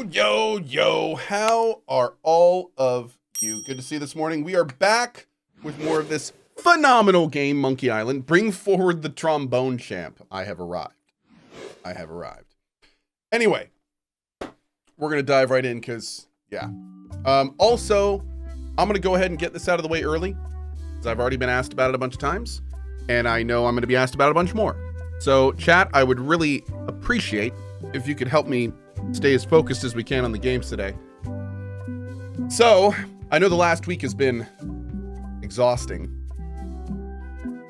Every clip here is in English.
Yo, how are all of you? Good to see you this morning. We are back with more of this phenomenal game, Monkey Island. Bring forward the trombone champ. I have arrived. Anyway, we're going to dive right in because, yeah. Also, I'm going to go ahead and get this out of the way early because I've already been asked about it a bunch of times, and I know I'm going to be asked about it a bunch more. So, chat, I would really appreciate if you could help me stay as focused as we can on the games today. So, I know the last week has been exhausting.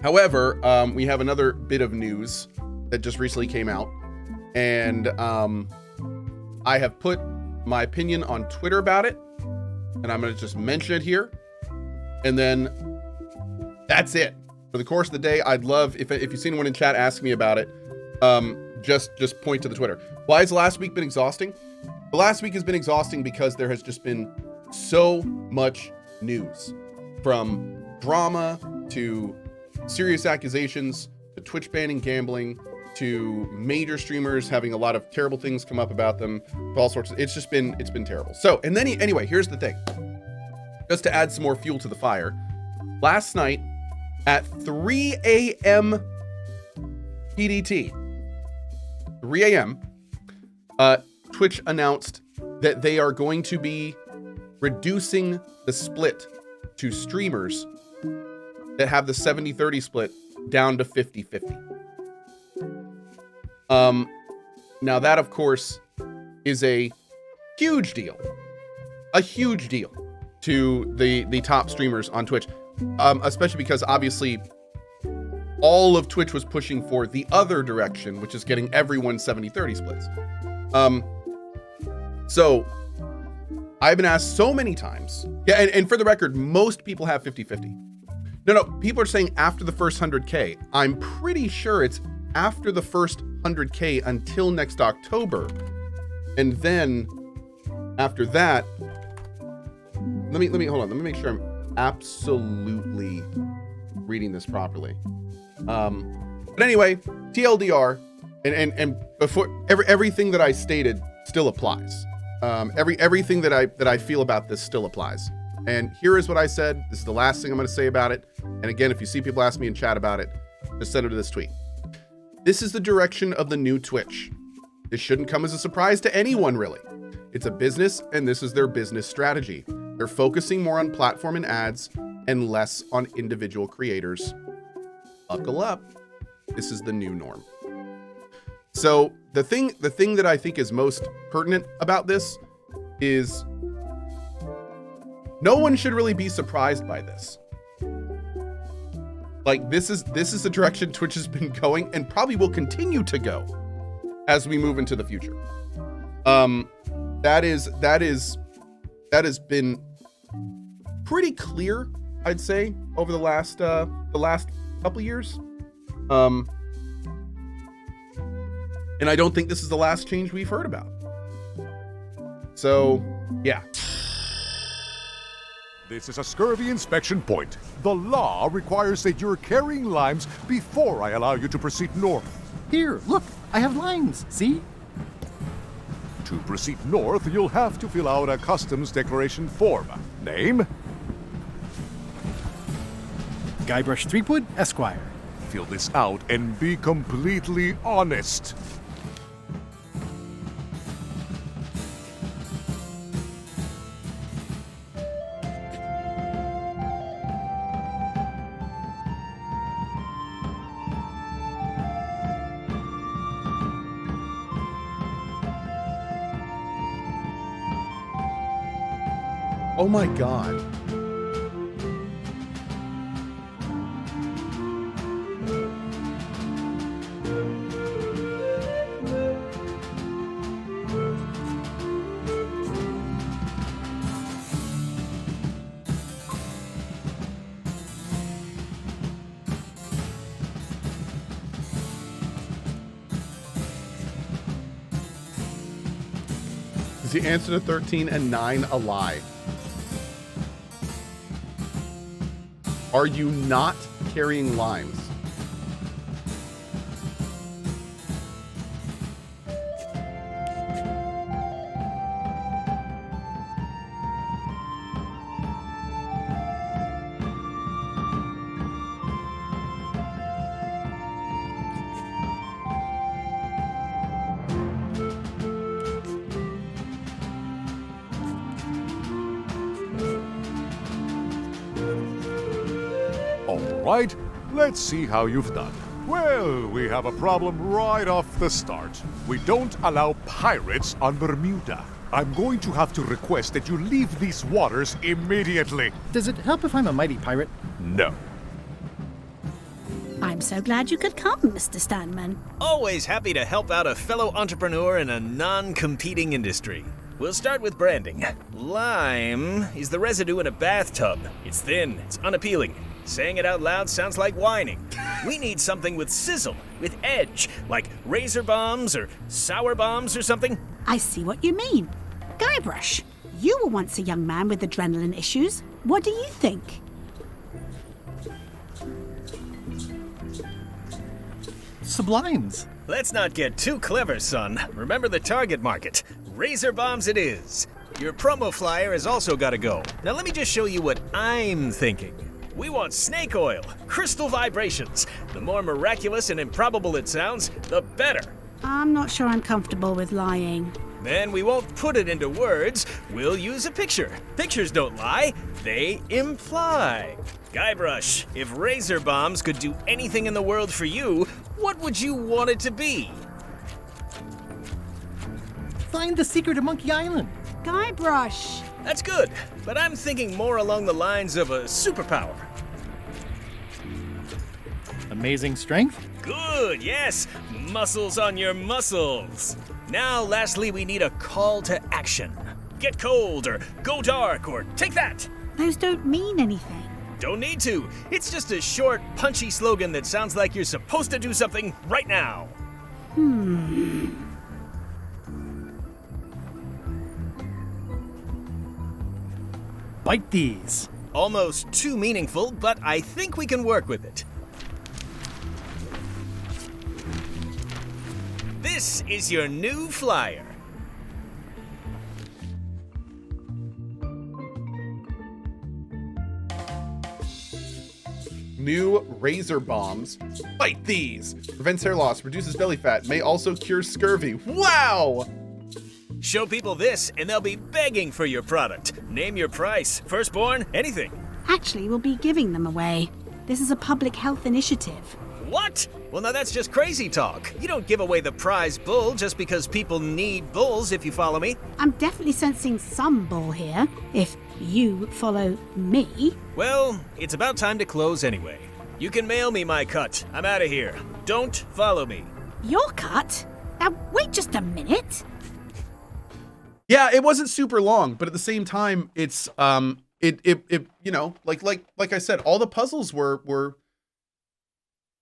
However, we have another bit of news that just recently came out, and I have put my opinion on Twitter about it, and I'm going to just mention it here, and then that's it. For the course of the day, I'd love, if you see anyone in chat ask me about it, just point to the Twitter. Why has last week been exhausting? The last week has been exhausting because there has just been so much news, from drama to serious accusations to Twitch banning gambling to major streamers having a lot of terrible things come up about them, to all sorts of, it's been terrible. So, and then anyway, here's the thing, just to add some more fuel to the fire. Last night at 3 a.m. PDT, 3 a.m., Twitch announced that they are going to be reducing the split to streamers that have the 70-30 split down to 50-50. Now that, of course, is a huge deal to the top streamers on Twitch, especially because obviously all of Twitch was pushing for the other direction, which is getting everyone 70-30 splits. So I've been asked so many times, yeah, and for the record, most people have 50-50. No, people are saying after the first 100K. I'm pretty sure it's after the first 100K until next October. And then after that, let me hold on. Let me make sure I'm absolutely reading this properly. But anyway, TLDR, and before everything that I stated still applies. Everything that I feel about this still applies. And here is what I said. This is the last thing I'm going to say about it. And again, if you see people ask me in chat about it, just send them to this tweet. This is the direction of the new Twitch. This shouldn't come as a surprise to anyone, really. It's a business, and this is their business strategy. They're focusing more on platform and ads and less on individual creators. Buckle up. This is the new norm. So the thing that I think is most pertinent about this is no one should really be surprised by this. Like, this is the direction Twitch has been going and probably will continue to go as we move into the future. That has been pretty clear, I'd say, over the last couple years. And I don't think this is the last change we've heard about. So, yeah. This is a scurvy inspection point. The law requires that you're carrying limes before I allow you to proceed north. Here, look, I have limes, see? To proceed north, you'll have to fill out a customs declaration form. Name? Guybrush Threepwood, Esquire. Fill this out and be completely honest. Oh my God. Is the answer to 13 and 9 a lie? Are you not carrying limes? All right, let's see how you've done. Well, we have a problem right off the start. We don't allow pirates on Bermuda. I'm going to have to request that you leave these waters immediately. Does it help if I'm a mighty pirate? No. I'm so glad you could come, Mr. Stanman. Always happy to help out a fellow entrepreneur in a non-competing industry. We'll start with branding. Lime is the residue in a bathtub. It's thin, it's unappealing. Saying it out loud sounds like whining. We need something with sizzle, with edge, like razor bombs or sour bombs or something. I see what you mean. Guybrush, you were once a young man with adrenaline issues. What do you think? Sublimes. Let's not get too clever, son. Remember the target market. Razor bombs it is. Your promo flyer has also got to go. Now let me just show you what I'm thinking. We want snake oil, crystal vibrations. The more miraculous and improbable it sounds, the better. I'm not sure I'm comfortable with lying. Then we won't put it into words. We'll use a picture. Pictures don't lie, they imply. Guybrush, if razor bombs could do anything in the world for you, what would you want it to be? Find the secret of Monkey Island. Guybrush! That's good, but I'm thinking more along the lines of a superpower. Amazing strength. Good, yes. Muscles on your muscles. Now, lastly, we need a call to action. Get cold, or go dark, or take that. Those don't mean anything. Don't need to. It's just a short, punchy slogan that sounds like you're supposed to do something right now. Bite these. Almost too meaningful, but I think we can work with it. This is your new flyer. New razor bombs. Bite these. Prevents hair loss, reduces belly fat, may also cure scurvy. Wow! Show people this, and they'll be begging for your product. Name your price. Firstborn, anything. Actually, we'll be giving them away. This is a public health initiative. What? Well, now that's just crazy talk. You don't give away the prize bull just because people need bulls, if you follow me. I'm definitely sensing some bull here, if you follow me. Well, it's about time to close anyway. You can mail me my cut. I'm out of here. Don't follow me. Your cut? Now, wait just a minute. Yeah, it wasn't super long, but at the same time, it's it you know, like I said, all the puzzles were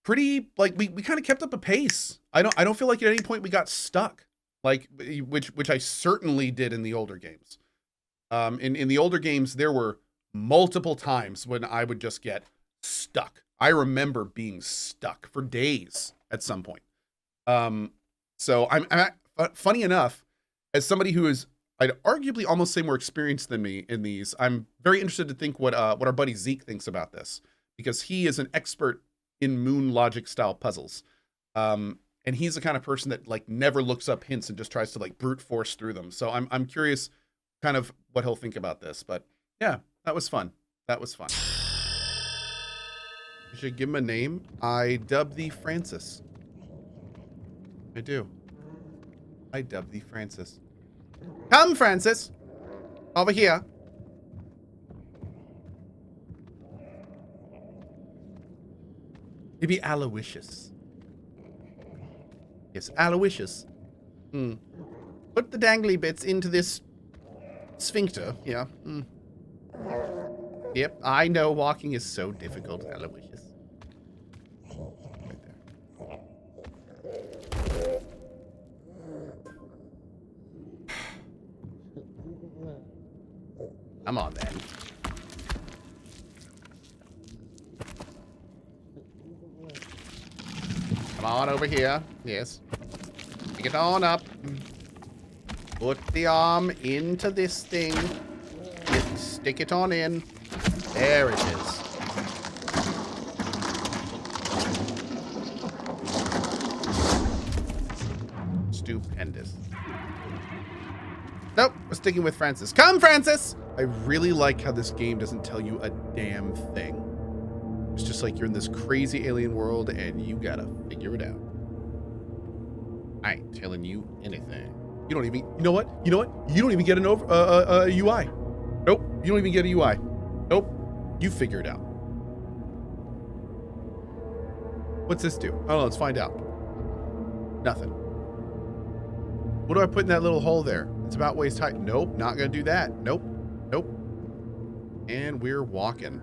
pretty, like, we kind of kept up a pace. I don't feel like at any point we got stuck, like, which I certainly did in the older games. In the older games, there were multiple times when I would just get stuck. I remember being stuck for days at some point. So I'm funny enough, as somebody who is, I'd arguably almost say more experienced than me in these, I'm very interested to think what our buddy Zeke thinks about this, because he is an expert in moon logic style puzzles. And he's the kind of person that, like, never looks up hints and just tries to, like, brute force through them. So I'm curious kind of what he'll think about this. But yeah, that was fun. That was fun. You should give him a name. I dub thee Francis. I do. I dub thee Francis. Come, Francis. Over here. Maybe Aloysius. Yes, Aloysius. Put the dangly bits into this sphincter. Yeah. Yep, I know walking is so difficult, Aloysius. Right there. Come on, then. Come on over here. Yes. Pick it on up. Put the arm into this thing. Stick it on in. There it is. Stupendous. Nope, we're sticking with Francis. Come, Francis! I really like how this game doesn't tell you a damn thing. It's just like you're in this crazy alien world and you gotta figure it out. I ain't telling you anything. You don't even, you know what? You don't even get an UI. Nope, you don't even get a UI. Nope, you figure it out. What's this do? Oh, let's find out. Nothing. What do I put in that little hole there? It's about waist height. Nope, not gonna do that. Nope, nope. And we're walking.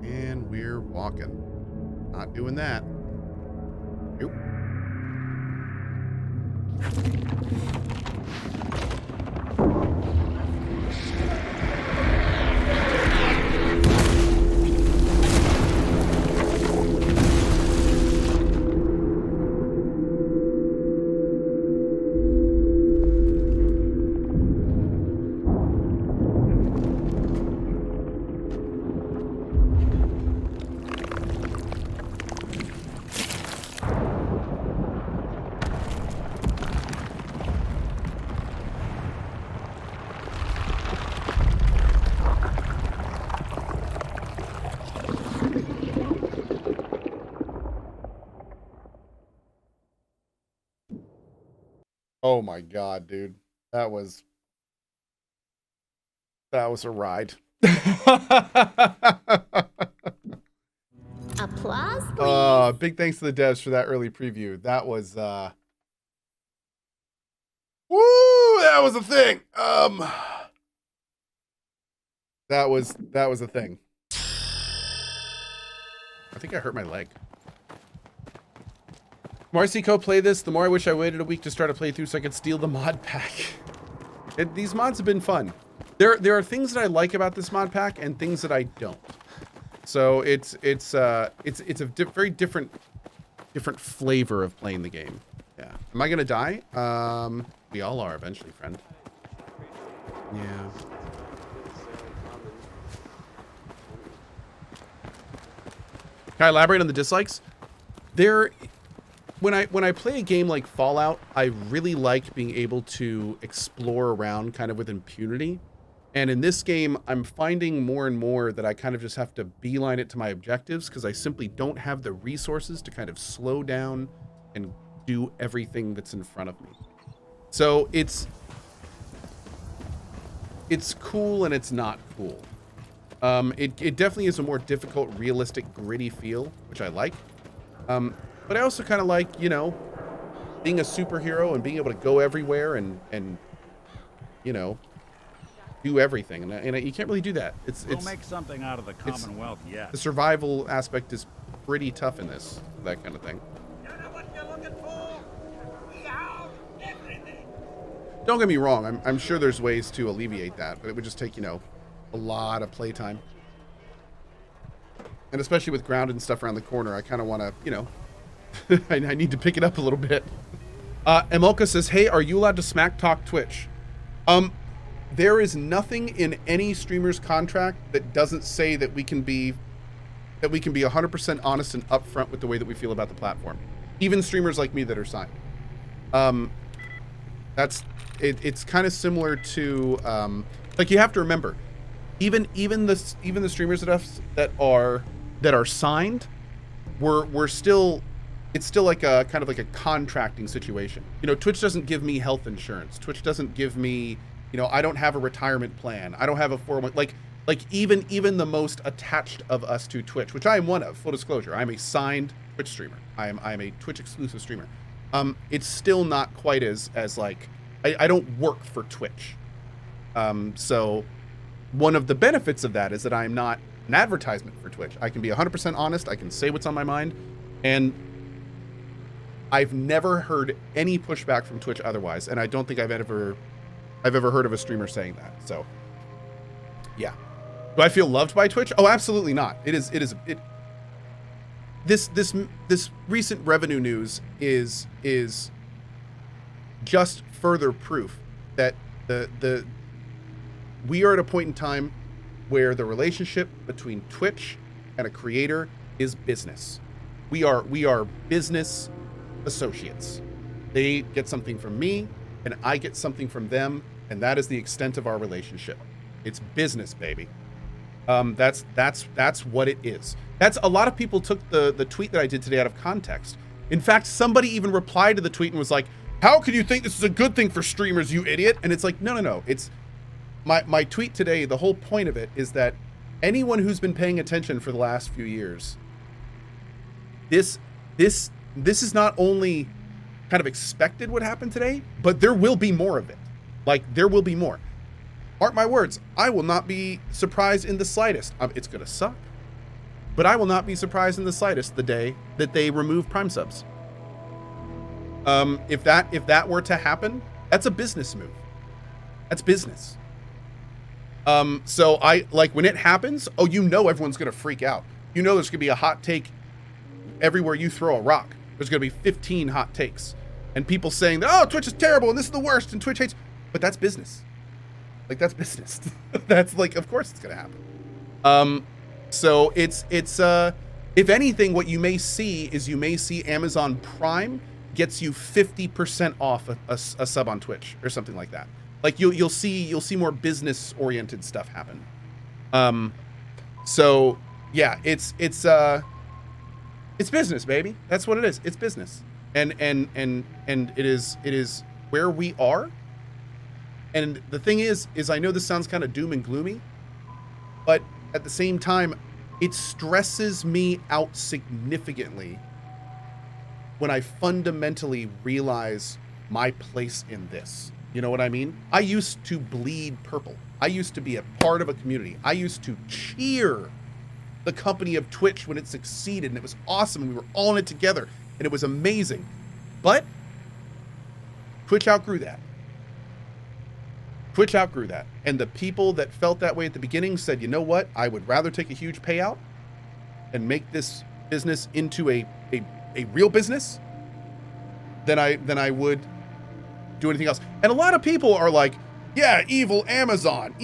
And we're walking. Not doing that. Nope. Oh my God, dude. That was a ride. Applause, please. Big thanks to the devs for that early preview. That was woo, that was a thing. That was a thing. I think I hurt my leg. The more I see Cohh play this, the more I wish I waited a week to start a playthrough so I could steal the mod pack. These mods have been fun. There are things that I like about this mod pack and things that I don't. So it's a very different flavor of playing the game. Yeah. Am I gonna die? We all are eventually, friend. Yeah. Can I elaborate on the dislikes? When I play a game like Fallout, I really like being able to explore around kind of with impunity. And in this game, I'm finding more and more that I kind of just have to beeline it to my objectives because I simply don't have the resources to kind of slow down and do everything that's in front of me. So it's cool and it's not cool. It definitely is a more difficult, realistic, gritty feel, which I like. But I also kind of like, you know, being a superhero and being able to go everywhere and you know, do everything. And you can't really do that. We'll make something out of the Commonwealth, yes. The survival aspect is pretty tough in this, that kind of thing. You know what you're looking for? We have everything. Don't get me wrong. I'm sure there's ways to alleviate that, but it would just take, you know, a lot of playtime. And especially with grounded and stuff around the corner, I kind of want to, you know, I need to pick it up a little bit. Emolka says, hey, are you allowed to smack talk Twitch? There is nothing in any streamer's contract that doesn't say that we can be 100% honest and upfront with the way that we feel about the platform. Even streamers like me that are signed. It's kind of similar to like, you have to remember, even the streamers that are signed, it's still like a kind of like a contracting situation. You know, Twitch doesn't give me health insurance. Twitch doesn't give me, you know, I don't have a retirement plan. I don't have a 401, like even the most attached of us to Twitch, which I am one of, full disclosure. I'm a signed Twitch streamer. I am a Twitch exclusive streamer. It's still not quite as like, I don't work for Twitch. So one of the benefits of that is that I'm not an advertisement for Twitch. I can be 100% honest. I can say what's on my mind. And I've never heard any pushback from Twitch otherwise. And I don't think I've ever heard of a streamer saying that. So yeah. Do I feel loved by Twitch? Oh, absolutely not. This recent revenue news is just further proof that we are at a point in time where the relationship between Twitch and a creator is business. We are business associates. They get something from me and I get something from them, and that is the extent of our relationship. It's business, baby. That's what it is. That's a lot of people took the tweet that I did today out of context. In fact, somebody even replied to the tweet and was like, "How can you think this is a good thing for streamers, you idiot?" And it's like, no. It's my tweet today. The whole point of it is that anyone who's been paying attention for the last few years, this is not only kind of expected what happened today, but there will be more of it. Like, there will be more. Mark my words, I will not be surprised in the slightest. It's gonna suck, but I will not be surprised in the slightest the day that they remove Prime subs. If that were to happen, that's a business move. That's business. So I like when it happens. Oh, you know everyone's gonna freak out. You know there's gonna be a hot take everywhere you throw a rock. There's gonna be 15 hot takes and people saying, "Oh, Twitch is terrible and this is the worst and Twitch hates." But that's business. Like, that's business. That's like, of course it's gonna happen. So it's if anything, what you may see is Amazon Prime gets you 50% off a sub on Twitch or something like that. Like you'll see more business oriented stuff happen. So yeah, it's business, baby. That's what it is. It's business. And it is where we are. And the thing is I know this sounds kind of doom and gloomy, but at the same time, it stresses me out significantly when I fundamentally realize my place in this. You know what I mean? I used to bleed purple. I used to be a part of a community. I used to cheer the company of Twitch when it succeeded, and it was awesome, and we were all in it together, and it was amazing. But Twitch outgrew that. Twitch outgrew that. And the people that felt that way at the beginning said, "You know what? I would rather take a huge payout and make this business into a real business than I would do anything else." And a lot of people are like, "Yeah, evil Amazon.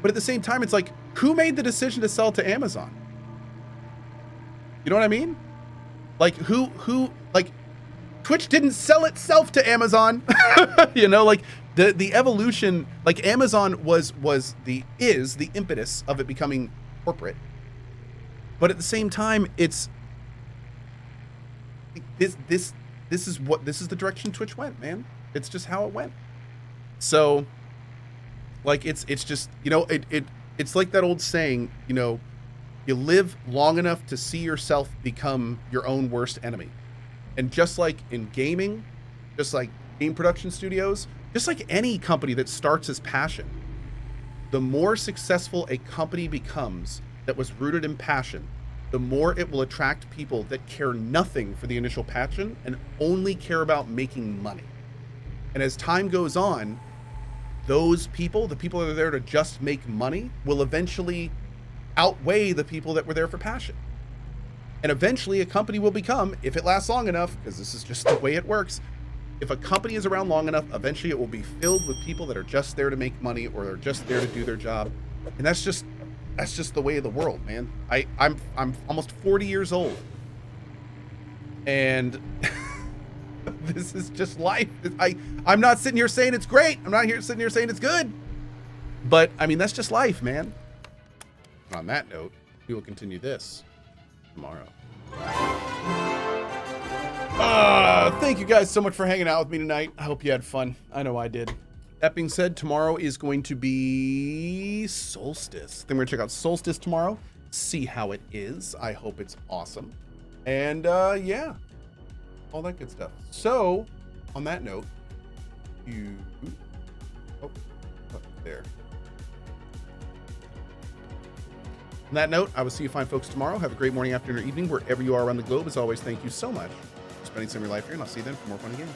But at the same time, it's like, who made the decision to sell to Amazon? You know what I mean? Like, who like, Twitch didn't sell itself to Amazon. You know, like the evolution, like Amazon was the impetus of it becoming corporate. But at the same time, it's this is the direction Twitch went, man. It's just how it went. So like it's just, you know, it's like that old saying, you know, you live long enough to see yourself become your own worst enemy. And just like in gaming, just like game production studios, just like any company that starts as passion, the more successful a company becomes that was rooted in passion, the more it will attract people that care nothing for the initial passion and only care about making money. And as time goes on, those people, the people that are there to just make money, will eventually outweigh the people that were there for passion. And eventually a company will become, if it lasts long enough, because this is just the way it works, if a company is around long enough, eventually it will be filled with people that are just there to make money or are just there to do their job. And that's just the way of the world, man. I'm almost 40 years old. And this is just life. I'm not sitting here saying it's great. I'm not sitting here saying it's good. But I mean, that's just life, man. On that note, we will continue this tomorrow. Thank you guys so much for hanging out with me tonight. I hope you had fun. I know I did. That being said, tomorrow is going to be Solstice. Then we're gonna check out Solstice tomorrow, see how it is. I hope it's awesome. And yeah, all that good stuff. So on that note, there. On that note, I will see you fine folks tomorrow. Have a great morning, afternoon, or evening, wherever you are around the globe. As always, thank you so much for spending some of your life here, and I'll see you then for more fun and games.